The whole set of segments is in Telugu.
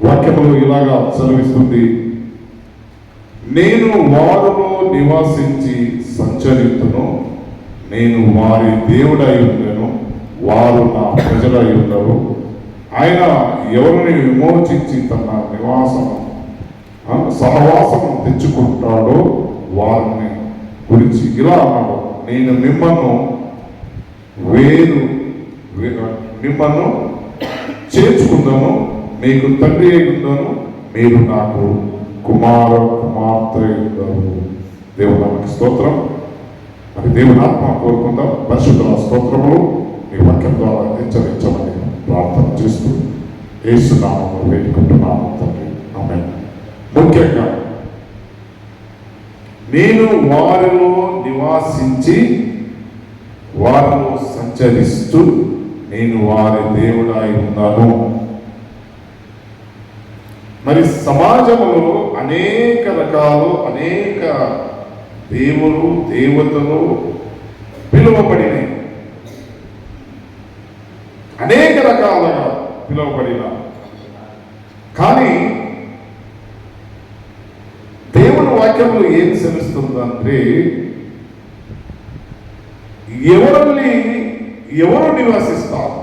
వాక్యములు ఇలాగా సెలవిస్తుంది, నేను వారిలో నివాసించి సంచరితును, నేను వారి దేవుడై ఉండను, వారు నా ప్రజలై ఉండరు. ఆయన ఎవరిని విమోచించి తన నివాసము సహవాసము తెచ్చుకుంటాడో వారిని గురించి ఇలా అన్నాడు, నేను మిమ్మల్ని మిమ్మల్ని చేర్చుకుందాను, మీకు తండ్రి అయి ఉందాను, మీరు నాకు కుమార్తె ఉంటారు. దేవునికి స్తోత్రం. మరి దేవుని ఆత్మ కోరుకుందాం. పరిశుద్ధ స్తోత్రములు మీ వాక్యం ద్వారా హెచ్చరించమని ప్రార్థన చేస్తూ యేసు నామములో వేడుకుంటున్నాము తండ్రి, ఆమేన్. ముఖ్యంగా నేను వారిలో నివాసించి వారిలో సంచరిస్తూ నేను వారి దేవుడై ఉన్నాను. మరి సమాజంలో అనేక రకాలు, అనేక దేవులు దేవతలు పిలువబడినాయి, అనేక రకాలుగా పిలువబడిన, కానీ దేవుని వాక్యంలో ఏం సెలవిస్తుందంటే ఎవరు నివాసిస్తారు?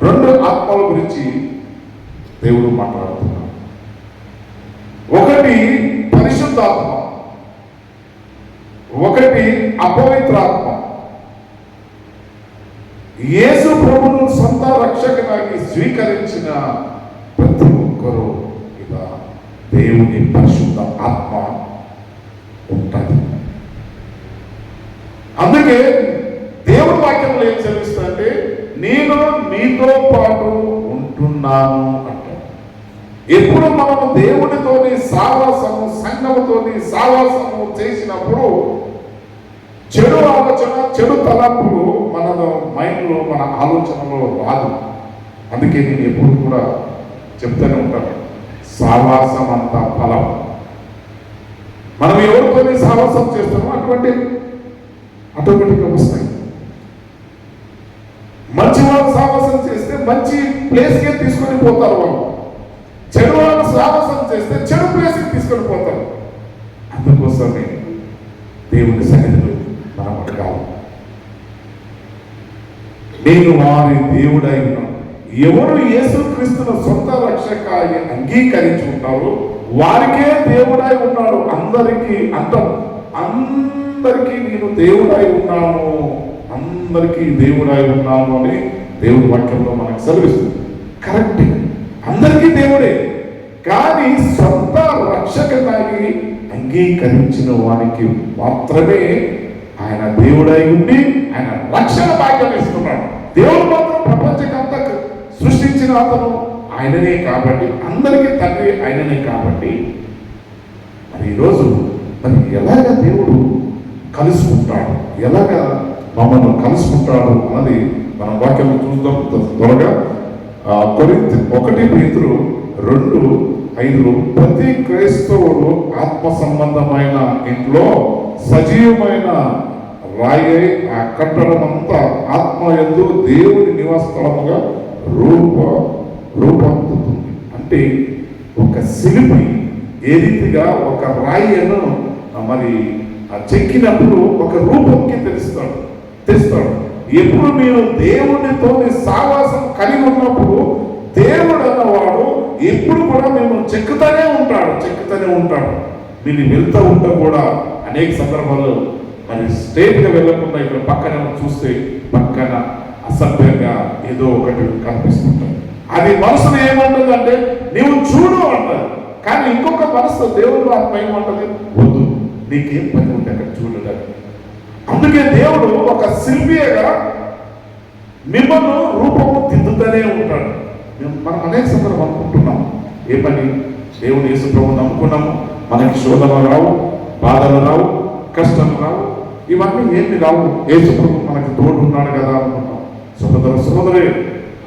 రెండు ఆత్మల గురించి దేవుడు మాట్లాడుతున్నాడు. ఒకటి పరిశుద్ధాత్మ, ఒకటి అపవిత్రాత్మ. యేసు ప్రభువును సొంత రక్షకునిగా స్వీకరించిన ప్రతి ఒక్కరూ ఇలా దేవుని పరిశుద్ధ ఆత్మ ఉంటుంది. అందుకే దేవుని వాక్యంలో ఏం చదివిస్తుందంటే నేను మీతో పాటు ఉంటున్నాను అంటాడు. ఎప్పుడు మనము దేవునితోని సావాసము, సంఘముతోని సావాసము చేసినప్పుడు చెడు ఆలోచన, చెడు తలంపులు మన మైండ్లో, మన ఆలోచనలో రాదు. అందుకే నేను ఎప్పుడు కూడా చెప్తూనే ఉంటాను, సావాసం అంత ఫలం. మనం ఎవరితోని సావాసం చేస్తామో అటువంటి ఆటోమేటిక్గా వస్తాయి. మంచి వాళ్ళు సావాసం చేస్తే మంచి ప్లేస్కే తీసుకొని పోతారు వాళ్ళు. చెడు వాళ్ళు సావాసం చేస్తే చెడు ప్లేస్కి తీసుకొని పోతారు. అందుకోసమే దేవుని సన్నిధిలో మనం అడగాలి, నేను వారి దేవుడై ఉన్నాను. ఎవరు యేసుక్రీస్తును సొంత రక్షకునిగా అంగీకరించుకుంటారో వారికే దేవుడై ఉన్నాడు. అందరికీ నేను దేవుడై ఉన్నాను, అందరికీ దేవుడై ఉన్నాను అని దేవుడి వాక్యంలో మనకు సెలవిస్తుంది. కరెక్ట్, అందరికీ దేవుడే. కానీ సొంత రక్షకునిగా అంగీకరించిన వారికి మాత్రమే ఆయన దేవుడై ఉండి ఆయన రక్షణ భాగ్యం ఇస్తున్నాడు. దేవుడు మాత్రం ప్రపంచకంతా సృష్టించిన అతను ఆయననే కాబట్టి, అందరికీ తండ్రి ఆయననే కాబట్టి, మరి ఈరోజు మరి ఎలాగ దేవుడు కలుసుకుంటాడు, ఎలాగ మమ్మల్ని కలుసుకుంటాడు అన్నది మనం వాక్యం చూద్దాం త్వరగా. 1 పేతురు 2:5 ప్రతి క్రైస్తవుడు ఆత్మ సంబంధమైన ఇంట్లో సజీవమైన రాయి ఆ కట్టడమంతా ఆత్మ యందు దేవుని నివాస స్థలముగా రూపొందుతుంది. అంటే ఒక శిల్పి ఏ రీతిగా ఒక రాయిను మరి చెక్కినప్పుడు ఒక రూపంకి తెస్తాడు. ఎప్పుడు మీరు దేవునితో సావాసం కలిగి ఉన్నప్పుడు దేవుడు అన్నవాడు ఎప్పుడు కూడా మేము చెక్కుతూనే ఉంటాడు. మీరు వెళ్తూ ఉంటే కూడా అనేక సందర్భాల్లో మరి స్ట్రేట్గా వెళ్ళకుండా ఇక్కడ పక్కన చూస్తే పక్కన అసభ్యంగా ఏదో ఒకటి కనిపిస్తుంటాయి. అది మనసులో ఏమంటుంది అంటే నీవు చూడు అంటారు. కానీ ఇంకొక మనసు దేవుడు ఆత్మ ఏమంటుంది, వద్దు, నీకేం పని ఉంటే అక్కడ చూడలేదు. అందుకే దేవుడు ఒక శిల్పిగా మిమ్మల్ని రూపము దిద్దుతూనే ఉంటాడు. మనం అనేక సందర్భం అనుకుంటున్నాం, ఏ పని దేవుడు యేసు ప్రభువుని నమ్ముకున్నాము, మనకి శోధనలు రావు, బాధలు రావు, కష్టాలు రావు, ఇవన్నీ ఏమి రావు, యేసు ప్రభు మనకి తోడు ఉన్నాడు కదా అనుకుంటాం. సహోదరే,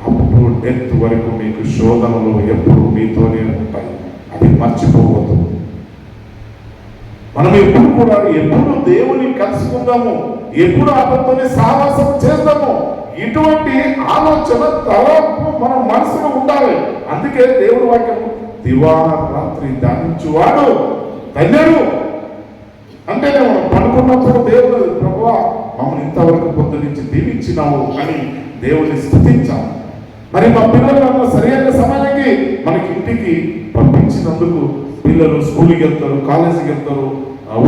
అప్పుడు డెత్ వరకు మీకు శోధనలు ఎప్పుడు మీతోనే ఉంటాయి, అది మర్చిపోవద్దు. మనం ఎప్పుడు దేవుని కలుసుకుందాము, ఎప్పుడు అతనితోనే సావాసం చేస్తాము, ఇటువంటి ఆలోచన తలంపు మన మనసులో ఉండాలి. అందుకే దేవుడి వాక్యము దివారాత్రి ధ్యానించువాడు ధన్యుడు. అంటే మనం పడుకున్నప్పుడు దేవుడు ప్రభువా మమ్మల్ని ఇంతవరకు పొద్దు నుంచి దీవించినావు అని దేవుని స్తుతించాం. మరి మా పిల్లలను సరైన సమయానికి మనకి ఇంటికి పంపించినందుకు పిల్లలు స్కూల్కి వెళ్తారు, కాలేజీకి వెళ్తారు,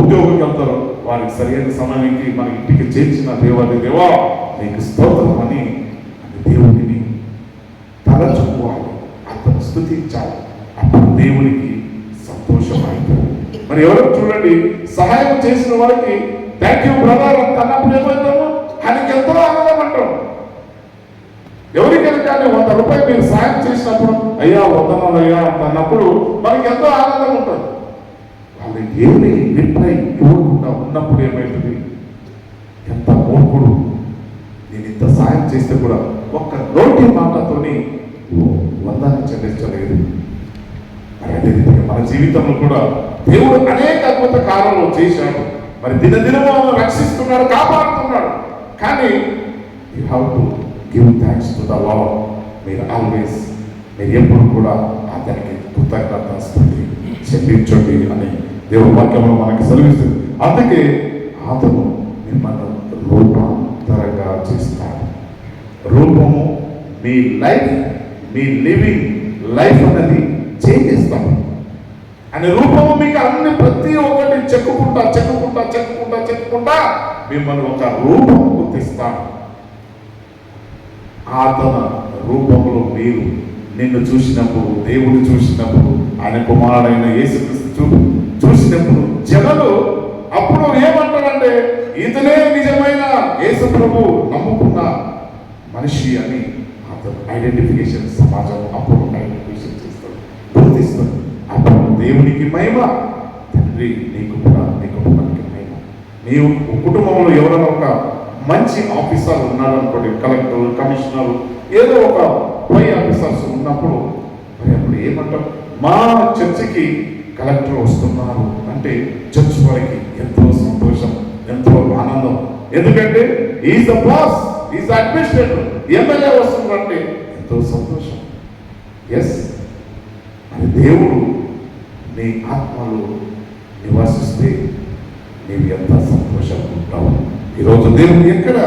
ఉద్యోగంకి వెళ్తారు. వారికి సరైన సమయానికి మన ఇంటికి చేర్చిన దేవా నీకు స్తోత్రం అని దేవుడిని తలచుకోవాలి, అతను స్తుతించాలి. అప్పుడు దేవునికి సంతోషం అయిపోయింది. మరి ఎవరో చూడండి, సహాయం చేసిన వారికి థ్యాంక్ యూ బ్రదర్ అంత అన్నప్పుడు ఏమవుతాము, ఆయనకి ఎంతో ఆనందం అంటాం. ఎవరికైనా కానీ 100 రూపాయలు మీరు సాయం చేసినప్పుడు అయ్యా వందనాలు అయ్యా అంత అన్నప్పుడు మనకి ఎంతో ఆనందం ఉంటుంది. వాళ్ళు ఏమి రిప్లై ఇవ్వకుండా ఉన్నప్పుడు ఏమవుతుంది, ఎంత మూర్ఖుడు, నేను ఇంత సాయం చేస్తే కూడా ఒక్క నోటి మాటతోని వందాన్ని చెల్లించలేదు. మరి అదే విధంగా మన జీవితంలో కూడా దేవుడు అనేక అద్భుత కార్యాలు చేశాడు. మరి దినదినము రక్షిస్తున్నాడు, కాపాడుతున్నాడు. కానీ you have to give thanks to the lord. మీరు ఎప్పుడు కూడా అతనికి కృతజ్ఞతాస్తుతి చెల్లించండి అని దేవుడి వాక్యంలో మనకి సెలవిస్తుంది. అందుకే అతను మిమ్మల్ని రూపాంతరంగా చేస్తాడు. రూపము మీ లైఫ్, మీ లివింగ్ లైఫ్ అనేది చేంజ్ చేస్తాడు. అనే రూపము మీకు అన్ని ప్రతి ఒక్కటి చెక్కుకుంటా మిమ్మల్ని ఒక రూపము తెస్తాడు. అతని రూపంలో మీరు నిన్ను చూసినప్పుడు, దేవుని చూసినప్పుడు, ఆయన కుమారుడైన యేసుక్రీస్తు చూసినప్పుడు జనులు అప్పుడు ఏమంటారంటే ఇతనే నిజమైన యేసు ప్రభు నమ్ముకున్న మనిషి అని అతను ఐడెంటిఫికేషన్ సమాజం అప్పుడు ఐడెంటిఫికేషన్ చేస్తాడు, గుర్తిస్తాడు. అప్పుడు దేవునికి మహిమ, తండ్రి నీకు కూడా నీ కుటుంబానికి మహిమ. నీ కుటుంబంలో ఎవరైనా ఒక మంచి ఆఫీసర్ ఉన్నాడు అనుకోండి, కలెక్టర్, కమిషనర్, ఏదో ఒక పై ఆఫీసర్స్ ఉన్నప్పుడు మరి అప్పుడు ఏమంటాం, మా చర్చికి కలెక్టర్ వస్తున్నారు అంటే చర్చ్ వారికి ఎంతో సంతోషం, ఎంతో ఆనందం. ఎందుకంటే is the boss, is the administrator. MLA వస్తున్నారంటే ఎంతో సంతోషం. ఎస్, అని దేవుడు నీ ఆత్మలో నివాసిస్తే నీవు ఎంత సంతోషంగా ఉంటావు. ఈరోజు దేవుడు ఎక్కడ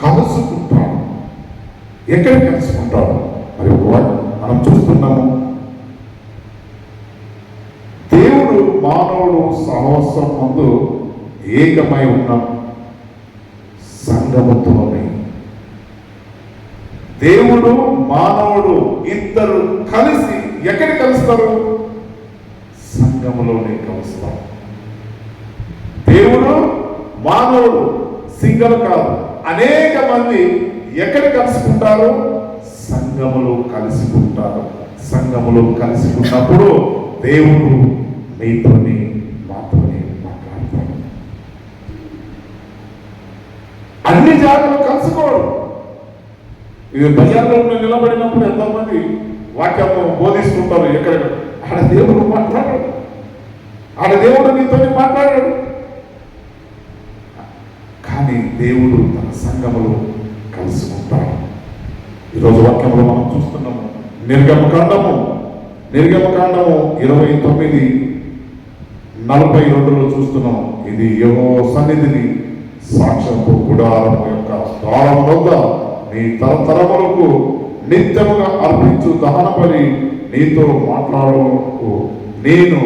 కలుసుకుంటాడు, ఎక్కడ కలుసుకుంటాడు? మరి మనం చూస్తున్నాము, దేవుడు మానవుడు సహవాసం ముందు ఏకమై ఉన్న సంగముతోనే. దేవుడు మానవుడు ఇద్దరు కలిసి ఎక్కడ కలుస్తారు? సంఘములోనే కలుస్తారు. దేవుడు మానవుడు సింగల్ కాదు, అనేక మంది ఎక్కడ కలుసుకుంటారు? సంఘములో కలుసుకుంటారు. సంఘములో కలుసుకున్నప్పుడు దేవుడు మీతోని మాతోనే మాట్లాడతాడు. అన్ని జాగాలు కలుసుకోడు. ఇది బజార్లో నిలబడినప్పుడు ఎంతోమంది వాక్యము బోధిస్తుంటారు. ఎక్కడ ఆడ దేవుడు మాట్లాడాడు, ఆడ దేవుడు నీతోని మాట్లాడాడు. కానీ దేవుడు తన సంఘములో కలుసుకుంటాడు. ఈరోజు వాక్యంలో మనం చూస్తున్నాము, నిర్గమకాండము 29:42 చూస్తున్నాం. ఇది యెహోవా సన్నిధిని సాక్షాత్తు గుడారం యొక్క ద్వారం వద్ద నీ తరతరములకు నిత్యముగా అర్పించు దహన బలి నీతో మాట్లాడకు నేను.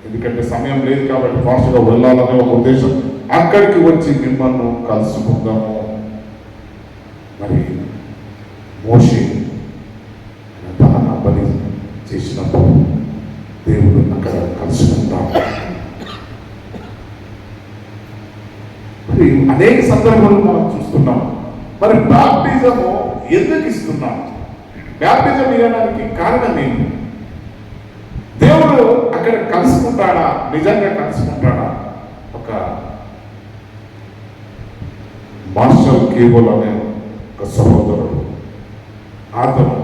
ఎందుకంటే సమయం లేదు కాబట్టి ఫాస్ట్గా వెళ్ళాలనే ఒక ఉద్దేశం. అక్కడికి వచ్చి మిమ్మల్ని కలుసుకుందాము. మరి మోషే దహన బలి చేసినప్పుడు దేవుడు అక్కడ కలుసుకుంటాడు. మరి అనేక సందర్భాలు మనం చూస్తున్నాం. మరి బాప్టిజము ఎందుకు ఇస్తున్నాం? బాప్టిజం ఇవ్వడానికి కారణం ఏంటి? దేవుడు అక్కడ కలుసుకుంటాడా? నిజంగా కలుసుకుంటాడా? ఒక మార్షల్ కేబుల్ అనే ఒక సహోదరుడు, అతను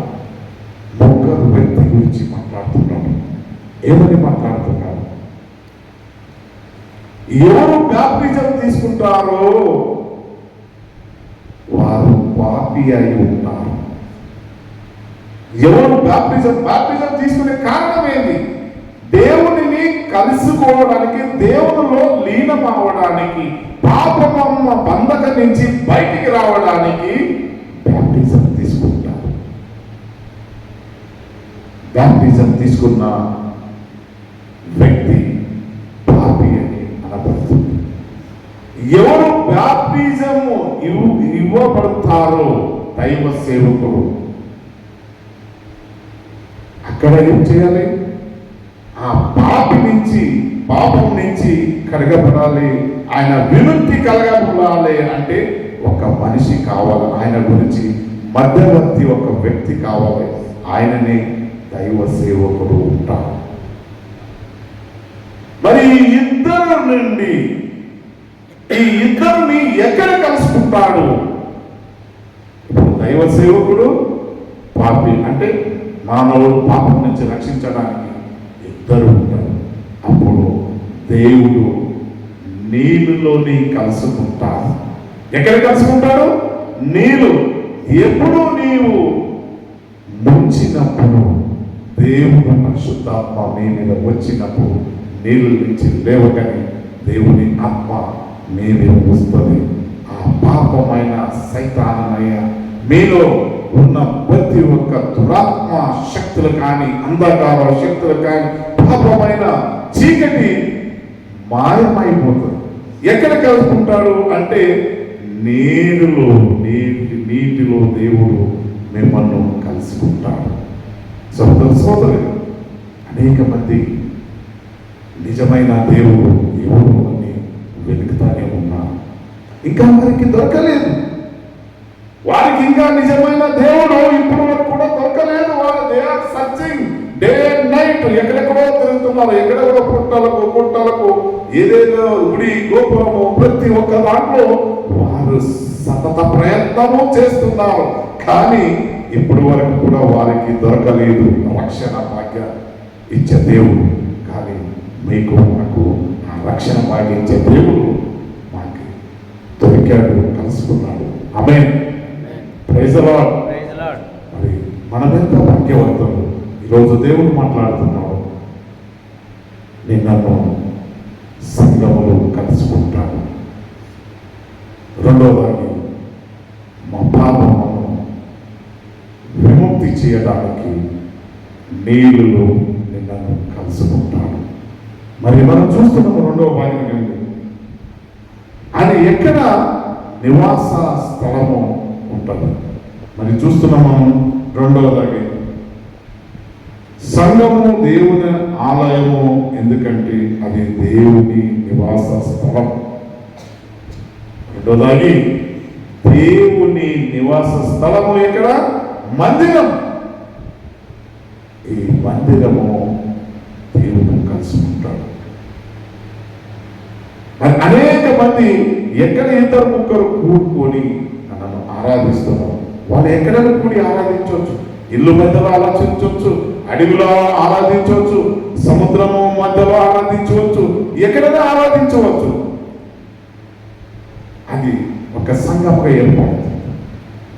ముగ్గురు వ్యక్తి గురించి మాట్లాడుతున్నాడు. ఏమని మాట్లాడుతున్నాడు? ఎవరు బాప్టిజం తీసుకుంటారో పాపి అయి ఉంటారు. ఎవరు బాప్టిజం తీసుకునే కారణం ఏంటి? దేవునిని కలుసుకోవడానికి, దేవునిలో లీనం అవడానికి, పాపమమ్మ బంధక నుంచి బయటికి రావడానికి బాప్టిజం తీసుకుంటారు. బాప్టిజం తీసుకున్న వ్యక్తి పాపి అని అనబడుతుంది. ఎవరు బాప్టిజము ఇవ్వబడతారో దైవ సేవకుడు అక్కడ ఏం చేయాలి? ఆ పాపం నుంచి కడగబడాలి, ఆయన విముక్తి కలగబడాలి అంటే ఒక మనిషి కావాలి, ఆయన గురించి మధ్యవర్తి ఒక వ్యక్తి కావాలి, ఆయననే దైవ సేవకుడు ఉంటారు. మరి ఈ ఇద్దరిని ఎక్కడ కలుసుకుంటాడు? ఇప్పుడు దైవ సేవకుడు పాపి అంటే మానవుడు పాపం నుంచి రక్షించడానికి ఇద్దరు ఉంటారు. అప్పుడు దేవుడు నీళ్ళలోని కలుసుకుంటాడు. ఎక్కడ కలుసుకుంటాడు? నీళ్ళు. ఎప్పుడు నీవు ముంచినప్పుడు, దేవుడు పరిశుద్ధాత్మ మీ మీద వచ్చినప్పుడు, నీళ్ళ నుంచి లేవగానే దేవుని ఆత్మ మీ మీద వస్తుంది. ఆ పాపమైన సైతానమైన మీలో ఉన్న ప్రతి ఒక్క దురాత్మ శక్తులు కానీ, అంధకార శక్తులు కానీ, పాపమైన చీకటి మాయమైపోతుంది. ఎక్కడ కలుసుకుంటాడు అంటే నీటిలో దేవుడు మిమ్మల్ని కలుసుకుంటాడు. సోదరు అనేక మంది నిజమైన దేవుడు ఎవరు అని వెతుకుతానే ఉన్నారు. ఇంకా వారికి దొరకలేదు. వారికి ఇంకా నిజమైన దేవుడు ఇప్పుడు వరకు కూడా దొరకలేదు. They are searching day and night. ఎక్కడెక్కడో తిరుగుతున్నారు, ఎక్కడెక్కడో పుట్టలకు ఏదేదో గుడి గోపురము ప్రతి ఒక్క దాంట్లో వారు సతత ప్రయత్నము చేస్తున్నారు. కానీ ఇప్పుడు వరకు కూడా వారికి దొరకలేదు రక్షణ భాగ్యం ఇచ్చే దేవుడు. కానీ మీకు నాకు ఆ రక్షణ భాగ్యం ఇచ్చే దేవుడు మాకు దొరికాడు, కలుసుకున్నాడు. ఆమేన్. Praise the Lord. మరి మనమెంత భాగ్యవంతులు. ఈరోజు దేవుడు మాట్లాడుతున్నాడు, నేను నన్ను సంఘములు కలుసుకుంటాను. రెండవదాన్ని మా పాపమును విముక్తి చేయడానికి నీళ్ళు నిన్ను కలుసుకుంటాను. మరి మనం చూస్తున్నాము రెండవ భాగం ఆయన ఎక్కడ నివాస స్థలము ఉంటుంది. మరి చూస్తున్నాము రెండవదాన్ని సంఘము దేవుని ఆలయము, ఎందుకంటే అది దేవుని నివాస స్థలం. రెండోదాగి దేవుని నివాస స్థలము ఎక్కడ? మందిరం. ఈ మందిరము దేవుడు కలుసుకుంటాడు. మరి అనేక మంది ఎక్కడ ఇద్దరు ముగ్గురు కూడుకొని నన్ను ఆరాధిస్తున్నారు. వాళ్ళు ఎక్కడైనా కూడి ఆరాధించవచ్చు. ఇల్లు మధ్యలో ఆరాధించవచ్చు, అడవిలో ఆరాధించవచ్చు, సముద్రము మధ్యలో ఆరాధించవచ్చు, ఎక్కడైనా ఆరాధించవచ్చు. అది ఒక సంఘంగా ఏర్పడుతుంది.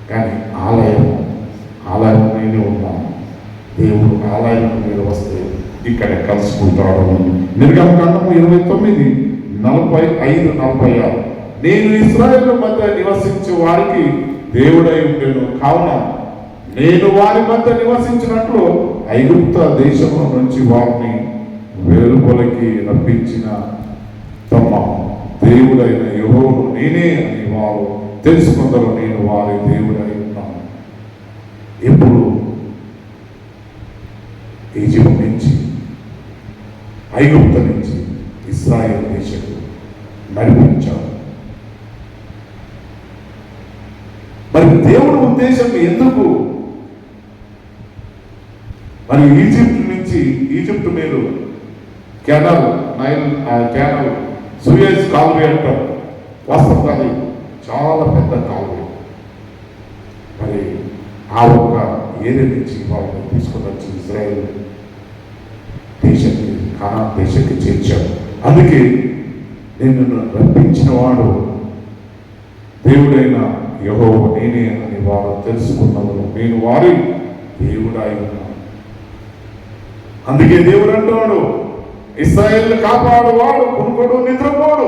కానీ ఆలయం నేను ఉన్నాను. దేవుడు ఆలయం మీద వస్తే ఇక్కడ కలుసుకుంటాడు. నిర్గమకాండము 29:45-46. నేను ఇశ్రాయేలు మధ్య నివసించే వారికి దేవుడై ఉండేను, కావున నేను వారి మధ్య నివసించినట్లు ఐగుప్త దేశము నుంచి వారిని వెలుపలికి రప్పించిన తమ దేవుడైన యెహోవాను నేనే అని వారు తెలుసుకుందరు. నేను వారి దేవుడై ఉన్నాను. ఇప్పుడు ఈజిప్ట్ నుంచి, ఐగుప్త నుంచి ఇశ్రాయేలు దేశం నడిపించాడు. మరి దేవుడి ఉద్దేశం ఎందుకు? మరి ఈజిప్ట్ మీరు కెనాల్, కెనాల్, సూయజ్ కాలువ అంటారు. వాస్తవంగా అది చాలా పెద్ద కాలువ. మరి ఆ ఒక్క ఏరియా నుంచి వాళ్ళని తీసుకొని వచ్చి ఇజ్రాయెల్ దేశానికి, కానాన్ దేశానికి చేర్చాడు. అందుకే నేను రప్పించిన వాడు దేవుడైన యెహోవా నేనే అని వారు తెలుసుకున్నవారు నేను వారి దేవుడాయి ఉన్నాను. అందుకే దేవుడు అంటున్నాడు, ఇశ్రాయేలు కాపాడువాడు, కునుకొడు, నిద్రపోడు.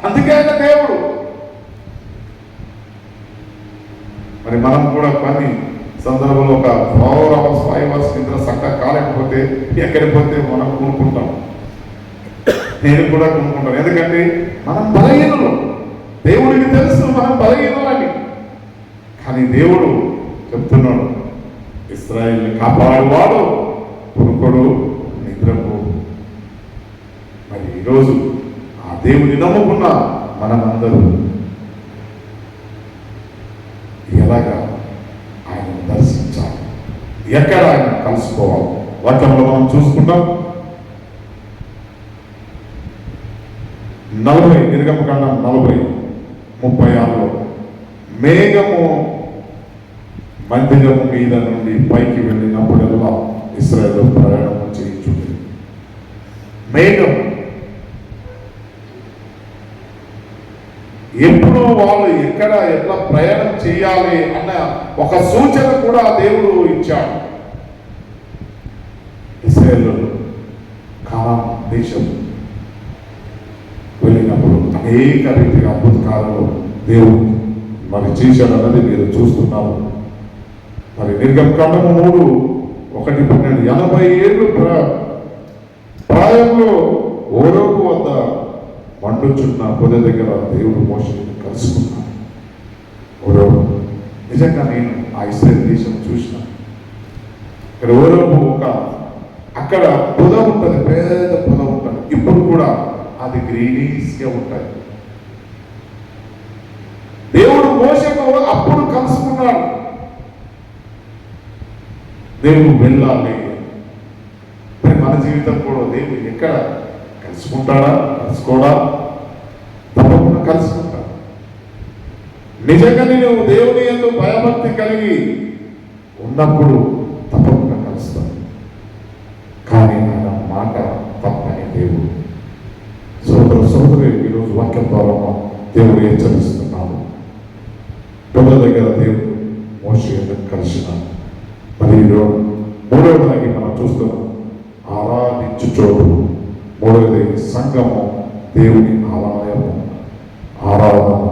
అందుకే ఆయన దేవుడు. మరి మనం కూడా కొన్ని సందర్భంలో ఒక 4 hours 5 hours నిద్ర చక్కగా కాలేకపోతే ఎక్కడికి పోతే మనం కొనుక్కుంటాం. నేను కూడా కొనుక్కుంటాను. ఎందుకంటే మనం బలహీనులు. దేవుడికి తెలుసు మనం బలహీనులని. కానీ దేవుడు చెప్తున్నాడు, ఇశ్రాయేలుని కాపాడువాడు, కొనుకొడు, నిద్రపోడు. మరి ఈరోజు ఆ దేవుని నమ్ముకున్న మనమందరూ ఎలాగా ఆయనను దర్శించాలి, ఎక్కడ ఆయన కలుసుకోవాలి? వాక్యంలో మనం చూసుకుంటాం. 40 నిర్గమకాండం 40:36 మేఘము మందిరము మీద నుండి పైకి వెళ్ళినప్పుడల్లా ఇశ్రాయేలు ప్రయాణం చేయించుంది. మేఘం ఎప్పుడు వాళ్ళు ఎక్కడ ఎట్లా ప్రయాణం చేయాలి అన్న ఒక సూచన కూడా దేవుడు ఇచ్చాడు. ఇశ్రాయేలు కానాన్ దేశం వెళ్ళినప్పుడు అనేక రీతిగా అద్భుతకాలను దేవుడు మరి చేశాడన్నది మీరు చూస్తున్నారు. మరి నిర్గమకాండము 3:1-12 80 ఏళ్ళు ప్రాయంలో ఓరోపు వద్ద మండుచున్న పొద దగ్గర దేవుడు మోషేని కలుసుకున్నాడు. ఓరోపు నిజంగా నేను ఆ ఇశ్రాయేలు దేశం చూసిన ఇక్కడ ఓరోపు అక్కడ పొద ఉంటుంది, పెద్ద పొద ఉంటుంది. ఇప్పుడు కూడా అది గ్రీనీస్గా ఉంటుంది. దేవుడు మోషేతో అప్పుడు కలుసుకున్నాడు. దేవుడు వెళ్ళాలి. మరి మన జీవితం కూడా దేవుడు ఎక్కడ కలుసుకుంటాడా? కలుసుకోడా? తప్పకుండా కలుసుకుంటాడు. నిజంగా నేను దేవుని యందు భయభక్తి కలిగి ఉన్నప్పుడు తప్పకుండా కలుస్తాను. కానీ ఆయన మాట తప్పని దేవుడు. సోదరు ఈరోజు వాక్యం ద్వారా దేవుడు హెచ్చరిస్తున్నాడు. పొద దగ్గర దేవుడు మోషేని కలిసినాడు. మరి మూడవదానికి మనం చూస్తున్నాం, ఆరాధించుచోటు. మూడవది సంఘము, దేవుని ఆలయము, ఆరాధన.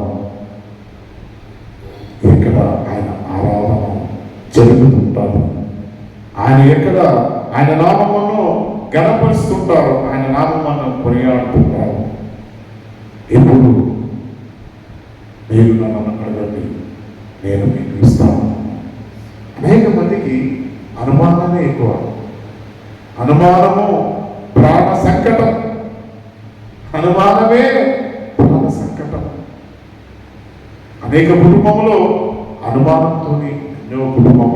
ఎక్కడ ఆయన ఆరాధన జరుగుతుంటారు, ఆయన ఎక్కడ ఆయన నామమును గణపరుస్తుంటారు, ఆయన నామమును కొనియాడుతుంటారు. ఎప్పుడు మీరు నన్ను అడగండి, నేను మీకు ఇస్తాను. అనేక మందికి అనుమానమే ఎక్కువ. అనుమానము ప్రాణ సంకటం. అనుమానమే ప్రాణ సంకటం. అనేక కుటుంబంలో అనుమానంతో ఎన్నో కుటుంబం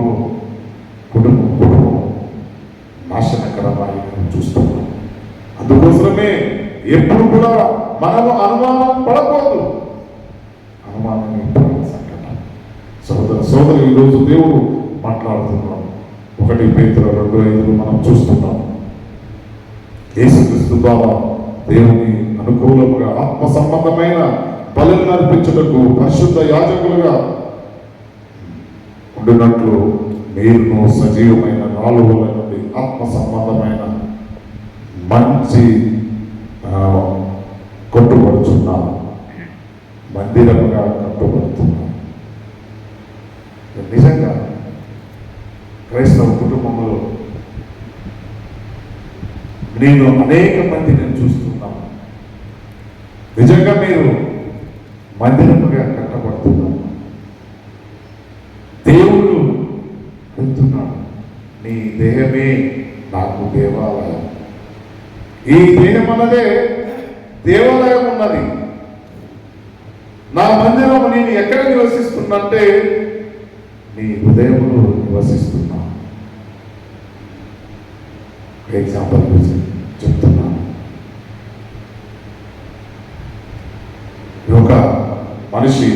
నాశనకరമായി చూస్తున్నాం. అందుకోసమే ఎప్పుడు కూడా మనము అనుమానం పడకూడదు. అనుమానమే ప్రాణ సంకటం. సోదరు ఈరోజు దేవుడు మాట్లాడుతున్నాం. 1 పేతురు 2:5 మనం చూస్తున్నాం. యేసుక్రీస్తు ద్వారా దేవుని అనుకూలముగా ఆత్మ సంబంధమైన బలులను అర్పించుటకు పరిశుద్ధ యాజకులుగా ఉండినట్లు మీరును సజీవమైన నాలుగుల నుండి ఆత్మ సంబంధమైన మంచి కట్టుబడుచున్నారు, మందిరముగా కట్టుబడుతున్నారు. నిజంగా క్రైస్తవ కుటుంబంలో నేను అనేక మంది చూస్తున్నాను. నిజంగా మీరు మందిరముగా కట్టబడుతున్నారు. దేవుడు అంటున్నాడు, నీ దేహమే నాకు దేవాలయం. ఈ దేహం అన్నదే దేవాలయం ఉన్నది. నా మందిరం నేను ఎక్కడ నివసిస్తున్నంటే నీ హృదయంలో నివసిస్తున్నా. ఎగ్జాంపుల్ చెప్తున్నాను. ఒక మనిషి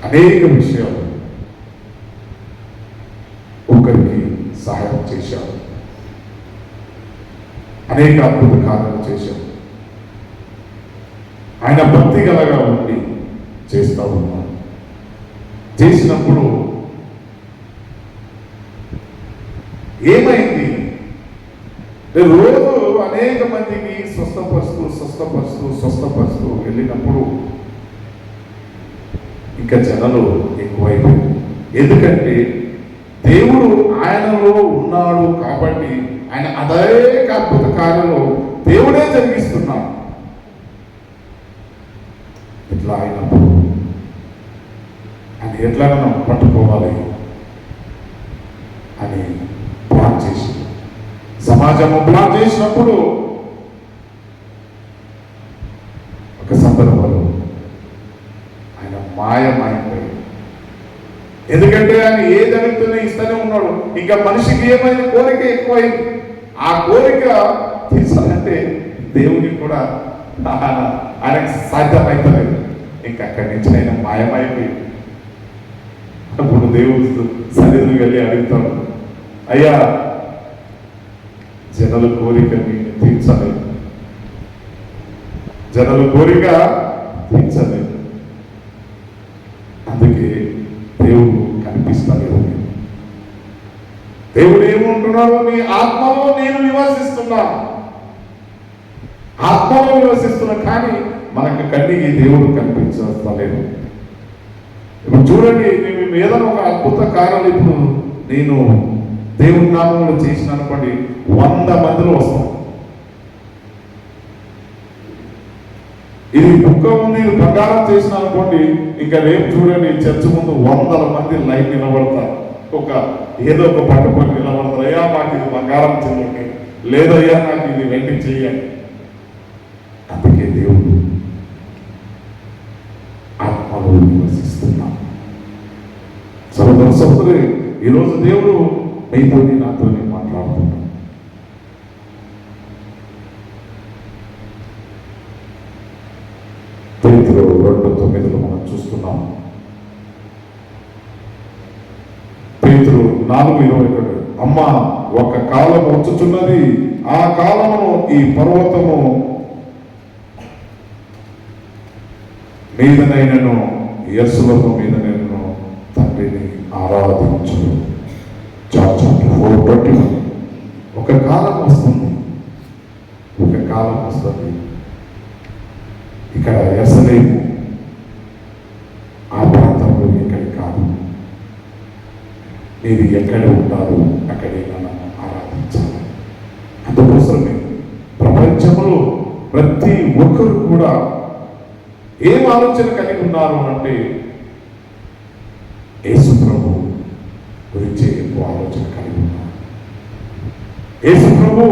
అనేక విషయాలు ఒకరికి సహాయం చేశాడు, అనేక అద్భుత కార్యాలు చేశాడు. ఆయన భక్తి గలగా ఉండి చేస్తూ ఉన్నాడు. చేసినప్పుడు ఏమైంది? రోజు అనేక మందికి స్వస్థపరుస్తూ వెళ్ళినప్పుడు ఇంకా జనాలు ఎక్కువైపోయింది. ఎందుకంటే దేవుడు ఆయనలో ఉన్నాడు కాబట్టి ఆయన అదే అద్భుత కార్యంలో దేవుడే జరిగిస్తున్నాడు. ఇట్లా అయినప్పుడు ఆయన ఎట్లా మనం పట్టుకోవాలి అని ప్లాన్ చేసి సమాజము ప్లాన్ చేసినప్పుడు ఒక సందర్భంలో ఆయన మాయమైపోయి, ఎందుకంటే ఆయన ఏ జరుగుతున్నా ఇస్తూనే ఉన్నాడు. ఇంకా మనిషికి ఏమైంది? కోరిక ఎక్కువైంది. ఆ కోరిక తీర్చాలంటే దేవునికి కూడా ఆయనకు సాధ్యమవుతలేదు. ఇంకా అక్కడి నుంచి ఆయన మాయమైపోయి అప్పుడు దేవుడు సన్నిధికి వెళ్ళి అడుగుతాడు, అయ్యా జనుల కోరికని తీర్చలేదు, జనుల కోరిక తీర్చలేదు, అందుకే దేవుడు కనిపిస్తలేదు. దేవుడు ఏమంటున్నాడు? నీ ఆత్మలో నేను నివసిస్తున్నాను, ఆత్మలో నివసిస్తున్నా, కానీ మనకు కన్నికి దేవుడు కనిపించలేదు. ఇప్పుడు చూడండి, మేము ఏదైనా ఒక అద్భుత కార్యాలు ఇప్పుడు నేను దేవుడి నామంలో చేసిన అనుకోండి, 100 మందిలో వస్తాం. ఇది బుక్క ఉంది, ఇది బంగారం చేసిన అనుకోండి, ఇంకా రేపు చూడండి చర్చ్ ముందు 100 మంది లైన్ నిలబడతారు. ఏదో ఒక పట్టుకొని నిలబడతారు. అయ్యా మాకు ఇది బంగారం చెయ్యండి, లేదయ్యా నాకు ఇది వెండి చెయ్యండి. అందుకే దేవుడు ఆత్మలో నివసిస్తున్నాం. సోదరి, ఈరోజు దేవుడు మీతోని నాతోని మాట్లాడుతున్నాడు. పేతురు 2:9 మనం చూస్తున్నాం. పేతురు 4:21, అమ్మ ఒక కాలం వచ్చుచున్నది, ఆ కాలమును ఈ పర్వతము మీదనైనను యెరూషలేము మీదనైనను తండ్రిని ఆరాధించును. జాన్ 4:21. ఒక కాలం వస్తుంది, ఒక కాలం వస్తుంది. ఇక్కడ యెరూషలేము ఆ ప్రాంతంలో ఎక్కడి కాదు, మీరు ఎక్కడ ఉంటారు అక్కడే నన్ను ఆరాధించాలి. అందుకోసమే ప్రపంచంలో ప్రతి ఒక్కరు కూడా ఏం ఆలోచన కలిగి ఉన్నారు అంటే యేసు ప్రభు గురించి ఎక్కువ ఆలోచన కలిగి ఉన్నారు. యేసు ప్రభు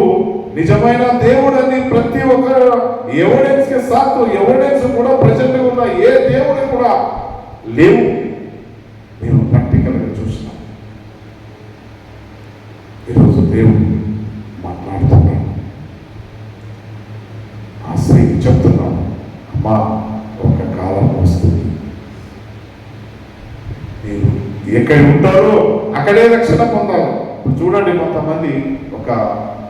నిజమైన దేవుడు అని ప్రతి ఒక్క ఎవిడెన్స్ కి సాకు ఎవిడెన్స్ కూడా ప్రజెంట్ ఉన్న ఏ దేవుడు కూడా లేవు. మేము ప్రాక్టికల్ గా చూసినాం. ఈరోజు దేవుడు మాట్లాడుతున్నాడు. ఆ స్త్రీకి చెప్తున్నాను, అమ్మా ఒక కాలం వస్తుంది, మీరు ఎక్కడ ఉంటారో అక్కడే రక్షణ పొందాలి. ఇప్పుడు చూడండి, కొంతమంది ఒక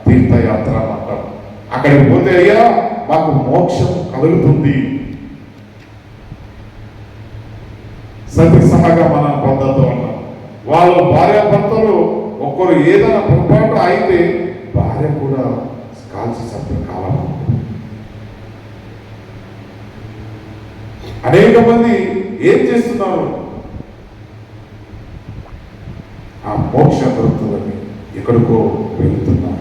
తీర్థయాత్ర అంటారు, అక్కడికి పోతే అయ్యా మాకు మోక్షం కలుగుతుంది, సతి సహగమన పద్ధతితో అన్నారు. వాళ్ళు భార్యాభర్తలు ఒక్కరు ఏదైనా పొరపాటు అయితే భార్య కూడా కాల్చి చంపిన కాలం. అనేక మంది ఏం చేస్తున్నారు? ఆ మోక్షం దొరుకుతుందని ఎక్కడికో వెళుతున్నారు.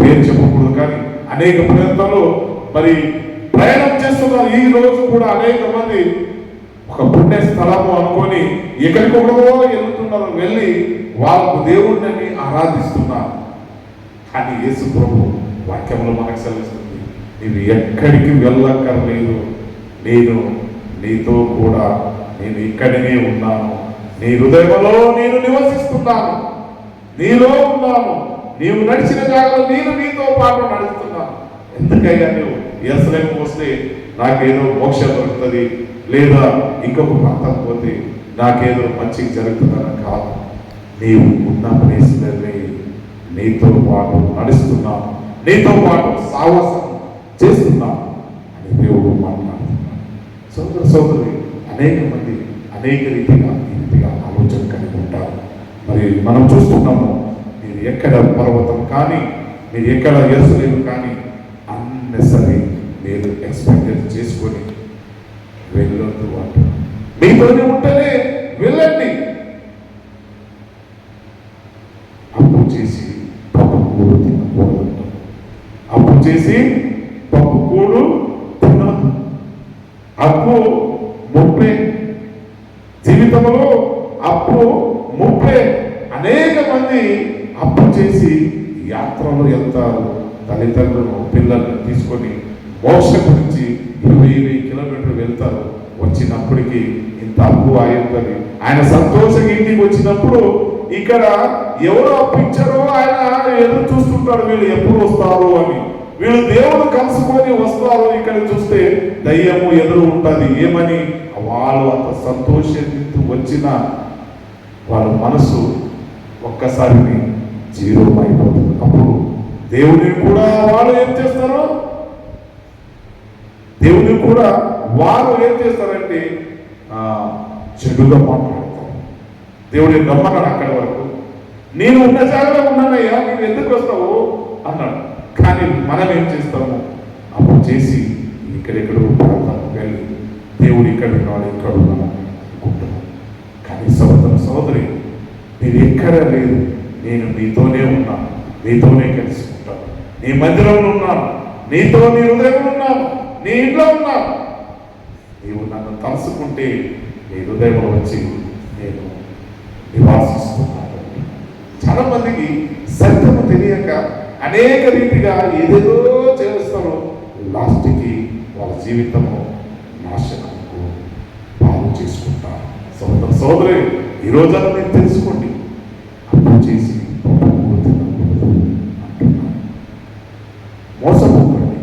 పేరు చెప్పకూడదు, కానీ అనేక ప్రాంతాల్లో మరి ప్రయాణం చేస్తున్నారు. ఈ రోజు కూడా అనేక మంది ఒక పుణ్య స్థలము అనుకొని ఎక్కడికొకడో వెళ్తున్నారు, వెళ్ళి వాళ్ళకు దేవుడిని ఆరాధిస్తున్నారు. కానీ యేసు ప్రభు వాక్యంలో మనకు సెలవిస్తుంది, నీవు ఎక్కడికి వెళ్ళక్కర్లేదు, నేను నీతో కూడా నేను ఇక్కడనే ఉన్నాను, నీ హృదయంలో నేను నివసిస్తున్నాను, నీలో ఉన్నాను, నీవు నడిచిన జాగ్రత్త నేను నీతో పాటు నడుస్తున్నాను. ఎందుకయ్యా నువ్వు యెరూషలేము వస్తే నాకేదో మోక్షం దొరుకుతుంది, లేదా ఇంకొక ప్రాంతం పోతే నాకేదో మంచి జరుగుతుందని కాదు. నీవు ఉన్న ప్లేస్లోనే నీతో పాటు నడుస్తున్నాను, నీతో పాటు సాహసం చేస్తున్నాను. దేవుడు మాట్లాడుతున్నాడు. సోదరి అనేక మంది అనేక రీతిగా ఈ రీతిగా ఆలోచన కలిగి ఉంటారు. మరి మనం చూస్తున్నాము, మీరు ఎక్కడ పర్వతం కానీ, మీరు ఎక్కడ యెరూషలేము కానీ అన్నెసరీ మీరు ఎక్స్పెక్టెడ్ చేసుకొని వెళ్ళొద్దు అంటారు. మీతోనే ఉంటేనే వెళ్ళండి. అప్పు చేసి పప్పు కూడు తినకూడదు. అప్పు చేసి పప్పు కూడు తినదు. అప్పు ముప్పే. జీవితంలో అప్పు ముప్పే. అనేక మంది అప్పు చేసి యాత్రలో వెళ్తారు. తల్లిదండ్రులను పిల్లల్ని తీసుకొని మోక్షం గురించి 20,000 కిలోమీటర్లు వెళ్తారు. వచ్చినప్పటికీ ఇంత అప్పు అయ్యిందని ఆయన సంతోషంగా ఇంటికి వచ్చినప్పుడు ఇక్కడ ఎవరు అప్పు ఇచ్చారో ఆయన ఎదురు చూస్తుంటాడు, వీళ్ళు ఎప్పుడు వస్తారు అని. వీళ్ళు దేవుడు కలుసుకొని వస్తారు. ఇక్కడ చూస్తే దయ్యము ఎదురు ఉంటుంది. ఏమని వాళ్ళు అంత సంతోషంతో వచ్చిన వాళ్ళ మనసు ఒక్కసారి జీరో అయిపోతుంది. అప్పుడు దేవుడిని కూడా వాళ్ళు ఏం చేస్తారు? దేవుడిని కూడా వారు ఏం చేస్తారంటే చెడుగా మాట్లాడతారు. దేవుడిని నమ్మన్నాడు అక్కడి వరకు. నేను ఉన్న జాగాలో ఉన్నానయ్యా, నేను ఎందుకు వస్తావు అన్నాడు. కానీ మనం ఏం చేస్తాము? అప్పుడు చేసి ఇక్కడెక్కడో ప్రాంతానికి వెళ్ళి దేవుడు ఇక్కడ ఉన్నాడు, ఇక్కడ ఉన్నాడు అనుకుంటున్నాను. కానీ సోదరి మీరు ఎక్కడ లేదు, నేను నీతోనే ఉన్నాను, నీతోనే కలిసి ఉంటాను, నీ మందిరంలో ఉన్నాను, నీతో నీ హృదయంలో ఉన్నాను, నీ ఇంట్లో ఉన్నాను. నీవు నన్ను తలుసుకుంటే నీ హృదయంలో వచ్చి నేను నివాసిస్తున్నాను. చాలా మందికి సత్యము తెలియక అనేక రీతిగా ఏదేదో చేస్తారో లాస్ట్కి వాళ్ళ జీవితము నాశనకు పాలు చేసుకుంటారు. సోదరి ఈరోజు మీరు తెలుసుకోండి, అప్పు చేసి అంటున్నాను. మోసపోకండి.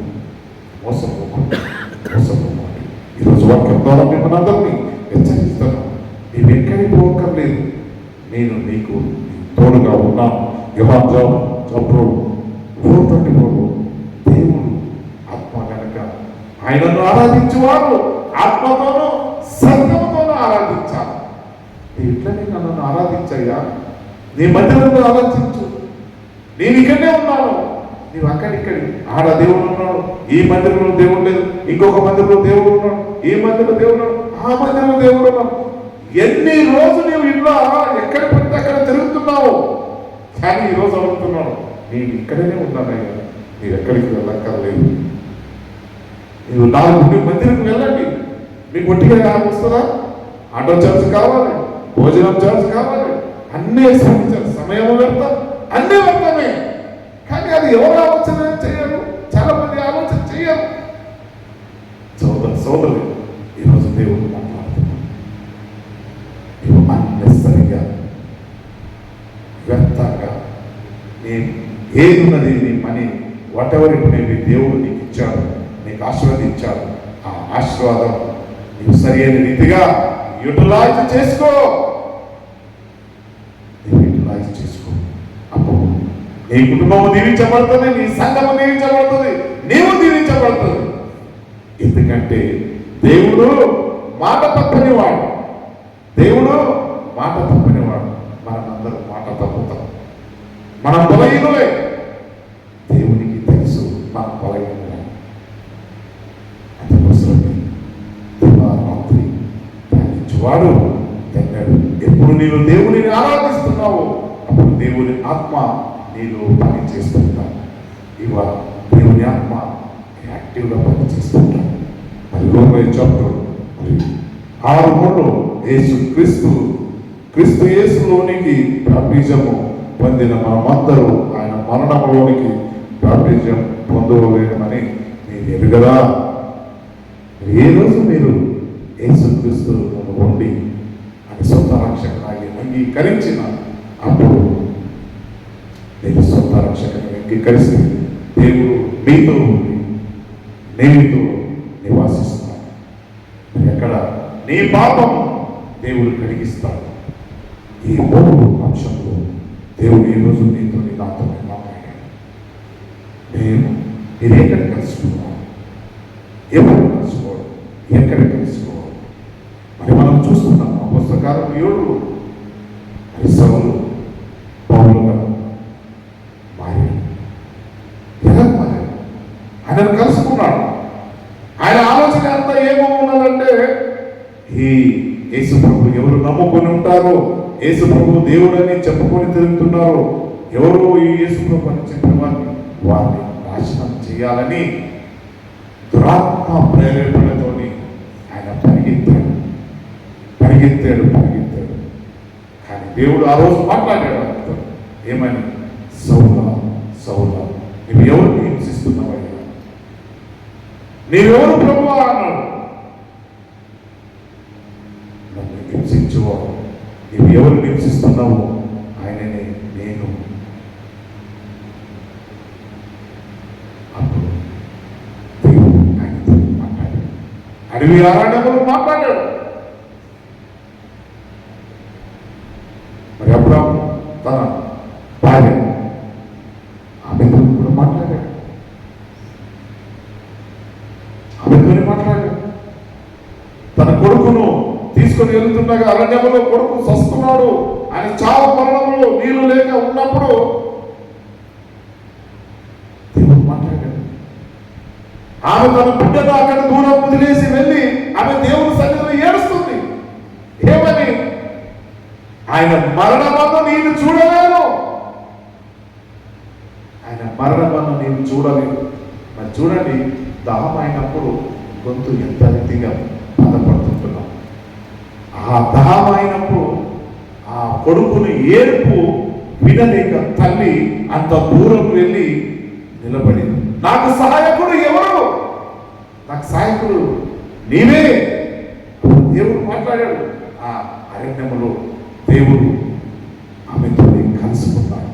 ఈరోజు వాక్యం ద్వారా మిమ్మల్ని అందరినీ హెచ్చరిస్తాను. నీవు ఎక్కడికి పోక్కర్లేదు, నేను నీకు తోడుగా ఉన్నాను. యోహాను 4:34 దేవుడు ఆత్మ కనుక ఆయనను ఆరాధించేవారు ఆత్మతోనూ సత్యముతోనూ ఆరాధించాలి. నీవు ఇట్లనే నన్ను ఆరాధించయ్యా, నీ మందిరంలో ఆరాధించు. నేను ఇక్కడనే ఉన్నాను, నీవు అక్కడిక్కడి. ఆడ దేవుడు ఉన్నాడు, ఈ మందిరంలో దేవుడు లేదు, ఇంకొక మందిరంలో దేవుడు ఉన్నాడు, ఈ మందిరంలో దేవుడు ఉన్నాడు, ఆ మందిరంలో దేవుడు ఉన్నాడు. ఎన్ని రోజులు నీవు ఇంట్లో ఎక్కడ పడితే అక్కడ తిరుగుతున్నావు. కానీ ఈరోజు అడుగుతున్నాడు, నేను ఇక్కడనే ఉన్నానయ్యా, మీరు ఎక్కడికి వెళ్ళక్కర్లేదు. మీరు 4 మందిరకు వెళ్ళండి. మీకు ఒట్టిగా వస్తుందా? ఆటో చార్జ్ కావాలి, భోజనం చార్జ్ కావాలి, అన్నీ శ్రమించారు, సమయం వ్యర్థం, అన్నీ వ్యర్థమే. కానీ అది ఎవరు ఆలోచన చేయరు, చాలా మంది ఆలోచన చేయరు. సోదరు ఈరోజు దేవుడు మాట్లాడుతున్నాడు. నీవు అన్నెసరిగా వ్యర్థంగా నేను ఏది ఉన్నది నీ money what ever it may be దేవుడు నీకు ఇచ్చాడు, నీకు ఆశీర్వదించాడు. ఆ ఆశీర్వాదం నీవు సరైన రీతిగా యూటిలైజ్ చేసుకో. అప్పుడు నీ కుటుంబము దీవించబడుతుంది, నీ సంఘము దీవించబడుతుంది, నీవు దీవించబడుతుంది. ఎందుకంటే దేవుడు మాట తప్పనివాడు. దేవుడు మాట తప్పనివాడు. మనమందరం మాట తప్పుతాం. మనం బలహీనులే. దేవునికి తెలుసు మనం బలహీనులే. అందుకోసమే దివారాత్రి ధ్యానించువాడు దగ్గర. ఎప్పుడు నీవు దేవుడిని ఆరాధిస్తున్నావు అప్పుడు దేవుని ఆత్మ నీలో పని చేస్తుంటాను. ఇవాళ దేవుని ఆత్మ యాక్టివ్గా పని చేస్తుంటాను. మరి రోమన్ చాప్టర్ 6:3 క్రీస్తు యేసులోనికి బాప్టిజము పొందిన మనమందరూ ఆయన మరణంలోనికి బాప్టిజం పొందలేమని మీరు ఎరుగరా? ఏ రోజు మీరు యేసుక్రీస్తు ఉండి అని సొంత రక్షకుని అంగీకరించిన అప్పుడు నేను సొంత రక్షకుని అంగీకరిస్తే దేవుడు మీతో ఉండి నేనుతో నివాసిస్తాను. ఎక్కడ నీ పాపం దేవుడు కడిగిస్తాడు. ఈ 3 అంశంలో దేవుడు ఈరోజు నీతో నాతో మాట్లాడాడు. నేను మీరెక్కడ కలుసుకున్నాను, ఎవరు ఆయనను కలుసుకున్నాడు. ఆయన ఆలోచన అంతా ఏమో ఉన్నదంటే, ఈ యేసు ప్రభు ఎవరు నమ్ముకొని ఉంటారో, యేసు ప్రభు దేవుడని చెప్పుకొని తిరుగుతున్నారో, ఎవరు ఈ యేసు ప్రభు అని చెప్పిన వారిని నాశనం చేయాలని దురాత్మ ప్రేరేపణతోని ఆయన పరిగెత్తాడు. కానీ దేవుడు ఆ రోజు మాట్లాడాడు ఆయనతో. ఏమని? సౌలా సౌలా, నువ్వు ఎవరిని హింసిస్తున్నావయ్యా? నీవెవరు ప్రభువా అన్నాడు. నన్ను హింసించువో, నువ్వు ఎవరు హింసిస్తున్నావు? ఆయననే నేను. అప్పుడు దేవుడు ఆయనతో మాట్లాడాడు. అడవి ఆరాధకులు మాట్లాడాడు. మరి అబ్రాహాము తన భార్య ఆమెతో కూడా మాట్లాడాడు. తన కొడుకును తీసుకొని వెళ్తుండగా అరణ్యంలో కొడుకు సస్తున్నాడు, ఆయన చావు మరణంలో నీళ్లు లేక ఉన్నప్పుడు దేవుడు మాట్లాడాడు. ఆమె తన బిడ్డను అక్కడ దూరం వదిలేసి వెళ్ళి ఆమె దేవుని సన్నిధిలో ఏడుస్తుంది. ఏమని? ఆయన మరణమను నేను చూడలేను, ఆయన మరణమను నేను చూడలేను. మరి చూడండి, దాహమైనప్పుడు గొంతు ఎంత రీతిగా బాధపడుతుంటున్నాం. ఆ దాహమైనప్పుడు ఆ కొడుకుని ఏడుపు వినలేక తల్లి అంత దూరం వెళ్ళి నిలబడింది. నాకు సహాయకుడు ఎవరు? నాకు సహాయకుడు నీవే. దేవుడు మాట్లాడాడు. ఆ అరణ్యములో దేవుడు ఆమెతో కలుసుకున్నాడు.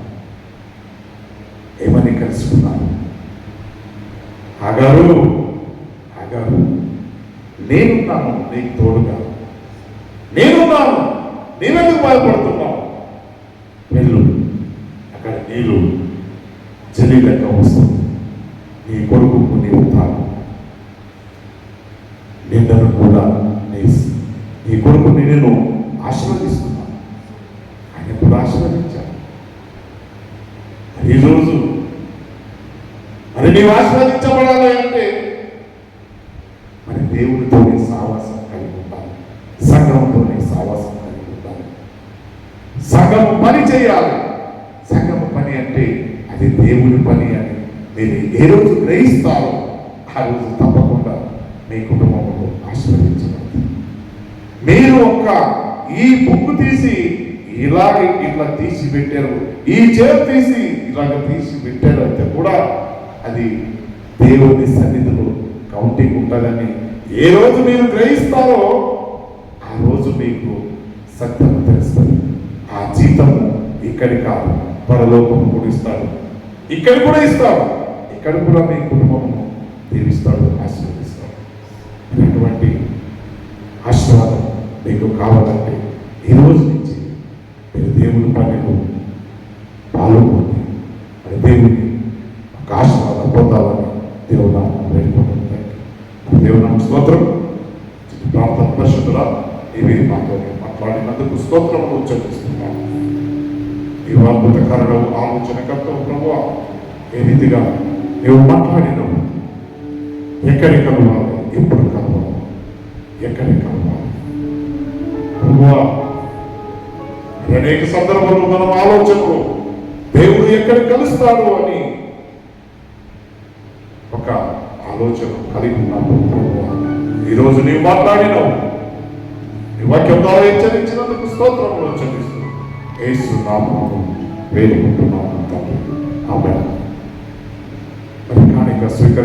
ఏమని కలుసుకున్నాడు? ఆగారు నేనున్నాను నీకు తోడుగా, నేనున్నాను, నీవెందుకు భయపడుతున్నావు? వెళ్ళు, అక్కడ నీళ్ళు చలి లెక్క వస్తుంది, నీ కొడుకు నీవు తాను, నిన్నను కూడా నీ కొడుకుని నేను ఆశీర్వదిస్తున్నాను. ఆయన కూడా ఆశీర్వదించాను. ఈరోజు మరి నీవు ఆశీర్వదించబడాలి అంటే మరి దేవునితోనే సావాసం కలిగి ఉండాలి, సంఘంతోనే సావాసం కలిగి ఉండాలి. సంఘము పని చేయాలి. సంఘము పని అంటే అది దేవుని పని అని మీరు ఏ రోజు గ్రహిస్తారో ఆ రోజు తప్పకుండా మీ కుటుంబంలో ఆశీర్వదించబడుతుంది. మీరు ఈ బుక్ తీసి ఇట్లా తీసి పెట్టారు, ఈ చైర్ తీసి ఇలాగ తీసి పెట్టారు అయితే కూడా అది దేవుని సన్నిధిలో కౌంటింగ్ ఉంటుందని ఏ రోజు మీరు గ్రహిస్తారో ఆ రోజు మీకు సత్యం తెలుస్తుంది. ఆ జీతము ఇక్కడి కాదు, పరలోకము కూడా ఇస్తాడు, ఇక్కడ కూడా ఇస్తాడు, ఇక్కడ కూడా మీ కుటుంబము దీవిస్తాడు, ఆశీర్వదిస్తాడు. అటువంటి ఆశీర్వాదం మీకు కావాలంటే ఈ రోజు నుంచి మీరు దేవుని పనిలో పాల్గొని మరి దేవుని ఒక ఆశీర్వాదం పొందాలని దేవుడు వేడుకుంటుంది. దేవుని స్తోత్రం. ప్రార్థన పరిశుద్ధులా ఇవి మాతో మాట్లాడినందుకు స్తోత్రములు ఉచ్చరిస్తున్నాను. ఈ అద్భుతకరణ ఆలోచనకర్త ప్రభువా, ఏ రీతిగా నీవు మాట్లాడినవు, ఎక్కడికి కలవాలి, ఎప్పుడు కలవాలి, ఎక్కడికి కలవాలి ప్రభువా. అనేక సందర్భాలు మనం ఆలోచనలు దేవుడు ఎక్కడ కలుస్తాడు అని ఒక ఆలోచన కలిగి ఉన్నాము ప్రభువా. ఈరోజు నీవు మాట్లాడినావు, నీ వాక్యం ద్వారా హెచ్చరించినందుకు స్తోత్రములు చెల్లిస్తూ యేసు నామములో వేడుకుంటున్నాము తండ్రి. ఆమేన్. మరి కానుక స్వీకరి